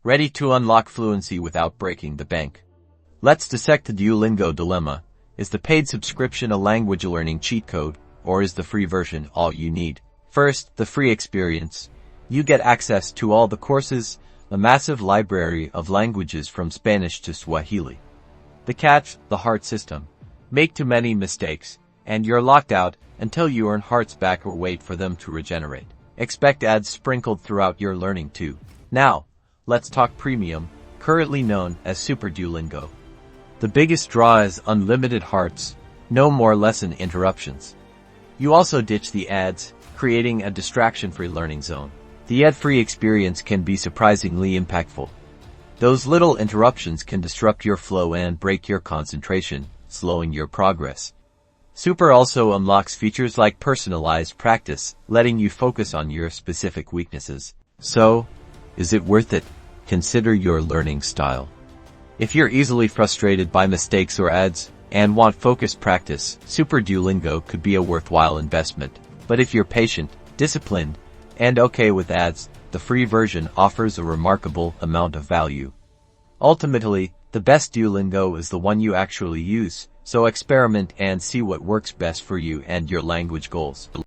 ready to unlock fluency without breaking the bank. Let's dissect the Duolingo dilemma. Is the paid subscription a language learning cheat code, or is the free version all you need? First, the free experience. You get access to all the courses, a massive library of languages from Spanish to Swahili. The catch, the heart system. Make too many mistakes, and you're locked out until you earn hearts back or wait for them to regenerate. Expect ads sprinkled throughout your learning too. Now, let's talk premium, currently known as Super Duolingo. The biggest draw is unlimited hearts, no more lesson interruptions. You also ditch the ads, creating a distraction-free learning zone. The ad-free experience can be surprisingly impactful. Those little interruptions can disrupt your flow and break your concentration, slowing your progress. Super also unlocks features like personalized practice, letting you focus on your specific weaknesses. So, is it worth it? Consider your learning style. If you're easily frustrated by mistakes or ads, and want focused practice, Super Duolingo could be a worthwhile investment. But if you're patient, disciplined, and okay with ads, the free version offers a remarkable amount of value. Ultimately, the best Duolingo is the one you actually use, so experiment and see what works best for you and your language goals.